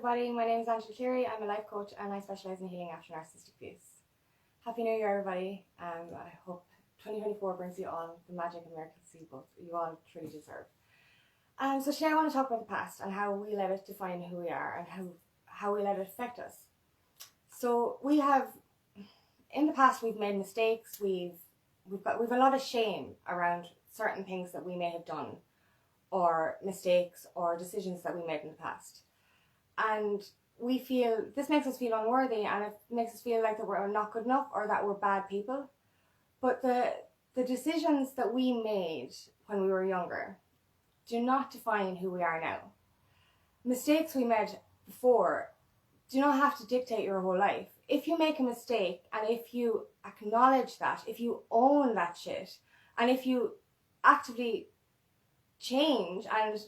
everybody, my name is Angela Cleary. I'm a life coach and I specialise in healing after narcissistic abuse. Happy New Year, everybody. I hope 2024 brings you all the magic and miracles you all truly deserve. So today I want to talk about the past and how we let it define who we are and how we let it affect us. So in the past we've made mistakes, we've a lot of shame around certain things that we may have done, or mistakes or decisions that we made in the past. And this makes us feel unworthy, and it makes us feel like that we're not good enough or that we're bad people. But the decisions that we made when we were younger do not define who we are now. Mistakes we made before do not have to dictate your whole life. If you make a mistake and if you acknowledge that, if you own that shit, and if you actively change and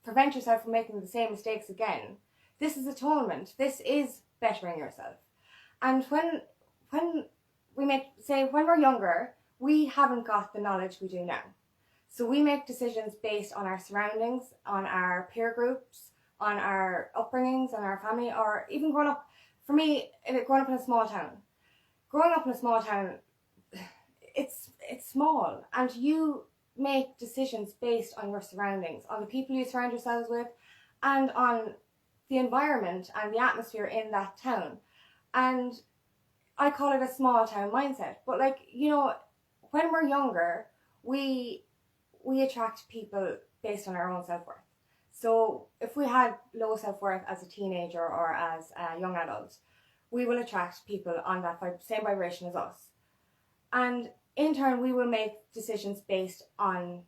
prevent yourself from making the same mistakes again, this is atonement. This is bettering yourself. And when we're younger, we haven't got the knowledge we do now. So we make decisions based on our surroundings, on our peer groups, on our upbringings, on our family, or even growing up. For me, growing up in a small town. Growing up in a small town, it's small, and you make decisions based on your surroundings, on the people you surround yourselves with, and on the environment and the atmosphere in that town. And I call it a small town mindset. But when we're younger, we attract people based on our own self-worth. So if we had low self-worth as a teenager or as a young adult, we will attract people on that same vibration as us. And in turn, we will make decisions based on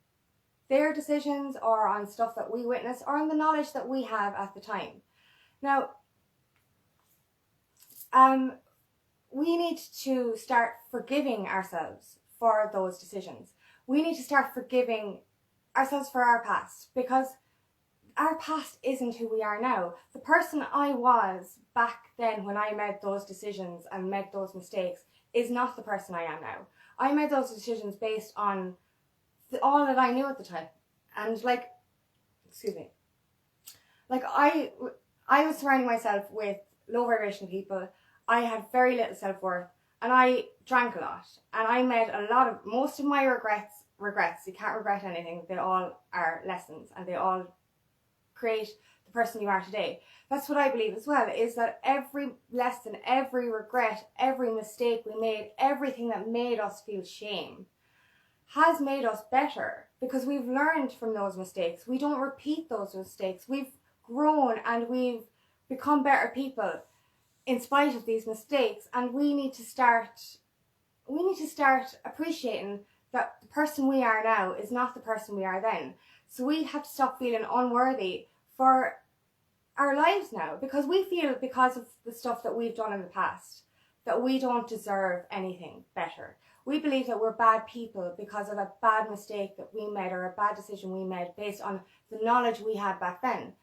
their decisions or on stuff that we witness or on the knowledge that we have at the time. Now, we need to start forgiving ourselves for those decisions. We need to start forgiving ourselves for our past, because our past isn't who we are now. The person I was back then when I made those decisions and made those mistakes is not the person I am now. I made those decisions based on all that I knew at the time. And I was surrounding myself with low vibration people. I had very little self-worth, and I drank a lot. And I made most of my regrets, you can't regret anything. They all are lessons, and they all create the person you are today. That's what I believe as well, is that every lesson, every regret, every mistake we made, everything that made us feel shame has made us better, because we've learned from those mistakes. We don't repeat those mistakes. We've grown and we've become better people in spite of these mistakes, and we need to start appreciating that the person we are now is not the person we are then. So we have to stop feeling unworthy for our lives now, because we feel, because of the stuff that we've done in the past, that we don't deserve anything better. We believe that we're bad people because of a bad mistake that we made or a bad decision we made based on the knowledge we had back then.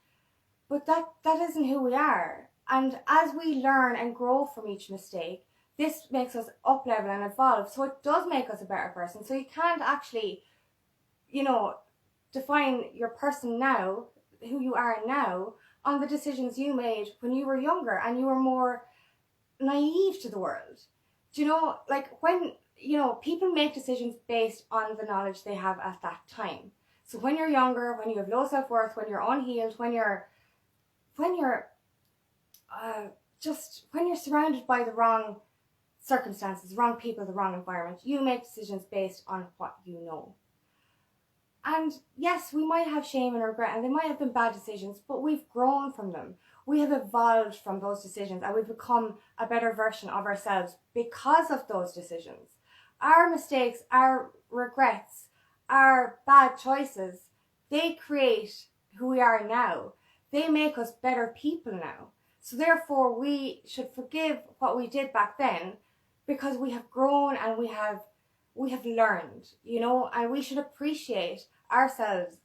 But that isn't who we are. And as we learn and grow from each mistake, this makes us up level and evolve. So it does make us a better person. So you can't actually, define your person now, who you are now, on the decisions you made when you were younger and you were more naive to the world. When people make decisions based on the knowledge they have at that time. So when you're younger, when you have low self-worth, when you're unhealed, when you're surrounded by the wrong circumstances, the wrong people, the wrong environment, you make decisions based on what you know. And yes, we might have shame and regret, and they might have been bad decisions, but we've grown from them. We have evolved from those decisions, and we've become a better version of ourselves because of those decisions. Our mistakes, our regrets, our bad choices, they create who we are now. They make us better people now. So therefore, we should forgive what we did back then, because we have grown and we have learned, and we should appreciate ourselves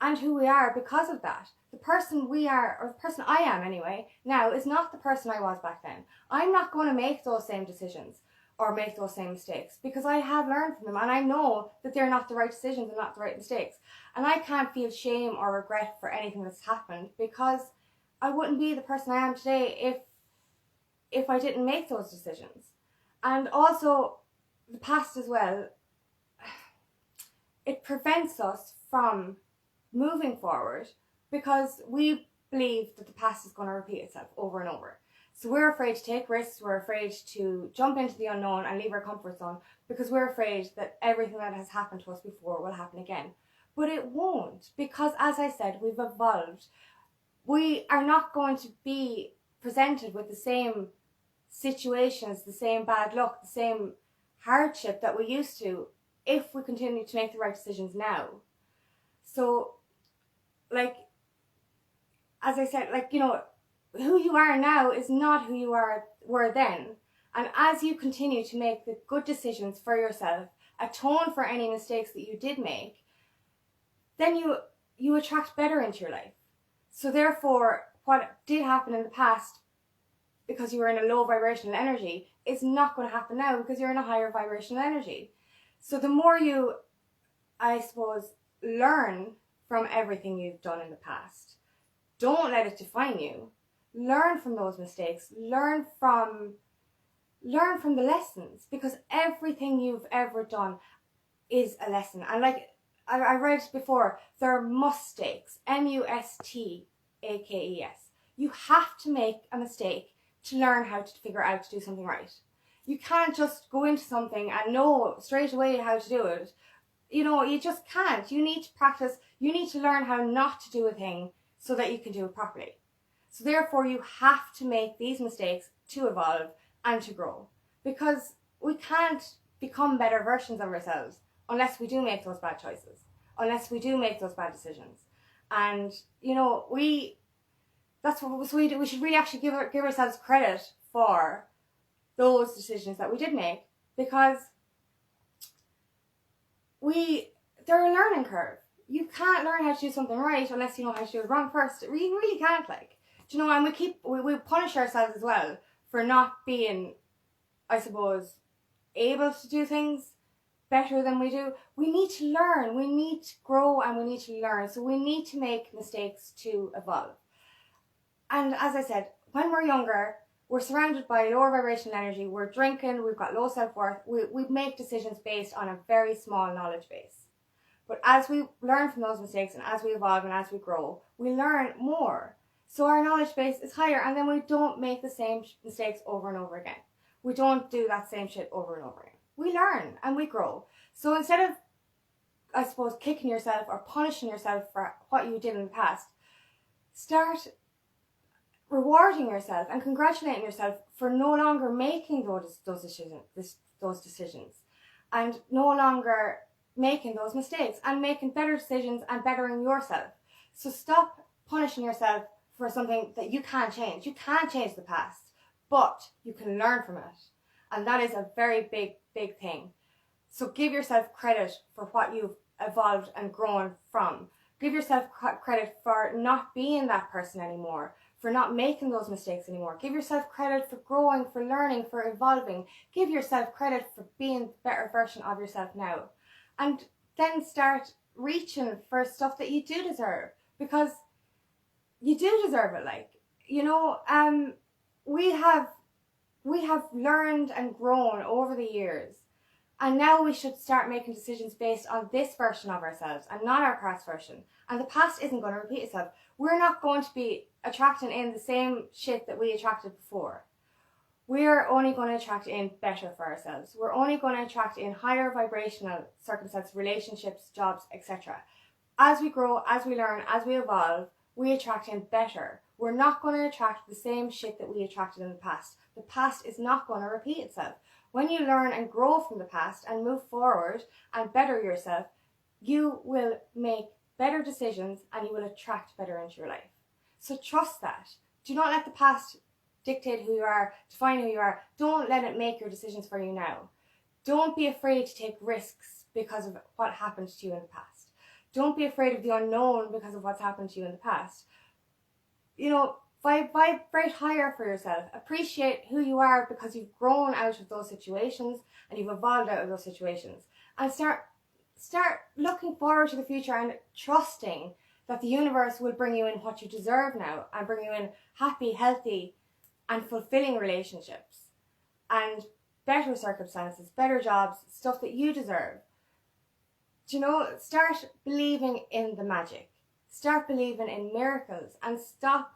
and who we are because of that. The person we are, or the person I am anyway, now is not the person I was back then. I'm not going to make those same decisions or make those same mistakes, because I have learned from them, and I know that they're not the right decisions and not the right mistakes. And I can't feel shame or regret for anything that's happened, because I wouldn't be the person I am today if I didn't make those decisions. And also the past as well, it prevents us from moving forward because we believe that the past is going to repeat itself over and over. So we're afraid to take risks, we're afraid to jump into the unknown and leave our comfort zone because we're afraid that everything that has happened to us before will happen again. But it won't, because as I said, we've evolved. We are not going to be presented with the same situations, the same bad luck, the same hardship that we used to if we continue to make the right decisions now. So, like, as I said, like, you know, who you are now is not who you were then. And as you continue to make the good decisions for yourself, atone for any mistakes that you did make, then you attract better into your life. So therefore, what did happen in the past because you were in a low vibrational energy is not going to happen now because you're in a higher vibrational energy. So the more you, I suppose, learn from everything you've done in the past, don't let it define you. Learn from those mistakes. Learn from the lessons, because everything you've ever done is a lesson. And like I read before, there are mistakes. M-U-S-T-A-K-E-S. You have to make a mistake to learn how to figure out to do something right. You can't just go into something and know straight away how to do it. You know, you just can't. You need to practice. You need to learn how not to do a thing so that you can do it properly. So therefore, you have to make these mistakes to evolve and to grow, because we can't become better versions of ourselves unless we do make those bad choices, unless we do make those bad decisions. And, you know, we should really actually give ourselves credit for those decisions that we did make, because they're a learning curve. You can't learn how to do something right unless you know how to do it wrong first. You really can't, like. Do you know, and we punish ourselves as well for not being, I suppose, able to do things better than we do. We need to learn, we need to grow, and we need to learn. So we need to make mistakes to evolve. And as I said, when we're younger, we're surrounded by lower vibrational energy, we're drinking, we've got low self-worth, we make decisions based on a very small knowledge base. But as we learn from those mistakes, and as we evolve and as we grow, we learn more. So our knowledge base is higher, and then we don't make the same mistakes over and over again. We don't do that same shit over and over again. We learn and we grow. So instead of, I suppose, kicking yourself or punishing yourself for what you did in the past, start rewarding yourself and congratulating yourself for no longer making those decisions and no longer making those mistakes and making better decisions and bettering yourself. So stop punishing yourself for something that you can't change. You can't change the past, but you can learn from it. And that is a very big thing. So give yourself credit for what you've evolved and grown from. Give yourself credit for not being that person anymore, for not making those mistakes anymore. Give yourself credit for growing, for learning, for evolving. Give yourself credit for being the better version of yourself now. And then start reaching for stuff that you do deserve, because you do deserve it. Like, you know, we have learned and grown over the years, and now we should start making decisions based on this version of ourselves and not our past version. And the past isn't going to repeat itself. We're not going to be attracting in the same shit that we attracted before. We're only going to attract in better for ourselves. We're only going to attract in higher vibrational circumstances, relationships, jobs, etc. As we grow, as we learn, as we evolve, we attract in better. We're not going to attract the same shit that we attracted in the past. The past is not going to repeat itself. When you learn and grow from the past and move forward and better yourself, you will make better decisions and you will attract better into your life. So trust that. Do not let the past dictate who you are, define who you are. Don't let it make your decisions for you now. Don't be afraid to take risks because of what happened to you in the past. Don't be afraid of the unknown because of what's happened to you in the past. You know, vibrate higher for yourself. Appreciate who you are because you've grown out of those situations and you've evolved out of those situations. And start looking forward to the future and trusting that the universe will bring you in what you deserve now, and bring you in happy, healthy and fulfilling relationships and better circumstances, better jobs, stuff that you deserve. Do you know, start believing in the magic. Start believing in miracles and stop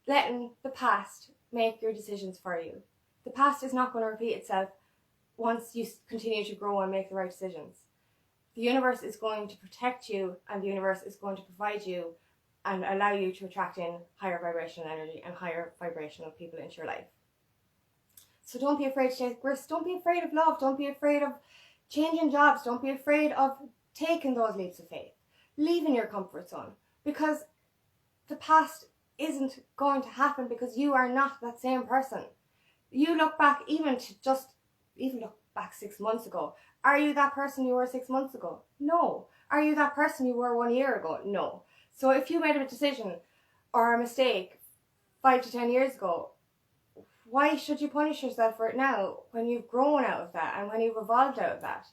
letting the past make your decisions for you. The past is not going to repeat itself once you continue to grow and make the right decisions. The universe is going to protect you, and the universe is going to provide you and allow you to attract in higher vibrational energy and higher vibrational people into your life. So don't be afraid to take risks. Don't be afraid of love. Don't be afraid of changing jobs. Don't be afraid of taking those leaps of faith. Leaving your comfort zone, because the past isn't going to happen, because you are not that same person. You look back, even look back 6 months ago. Are you that person you were 6 months ago? No. Are you that person you were 1 year ago? No. So if you made a decision or a mistake 5 to 10 years ago, why should you punish yourself for it now when you've grown out of that and when you've evolved out of that?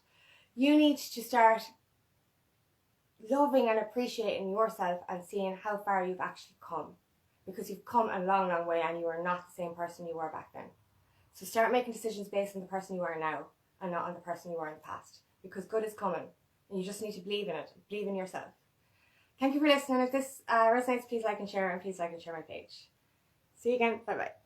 You need to start loving and appreciating yourself and seeing how far you've actually come, because you've come a long, long way and you are not the same person you were back then. So start making decisions based on the person you are now and not on the person you were in the past, because good is coming and you just need to believe in it, believe in yourself. Thank you for listening. If this resonates, please like and share, and please like and share my page. See you again. Bye bye.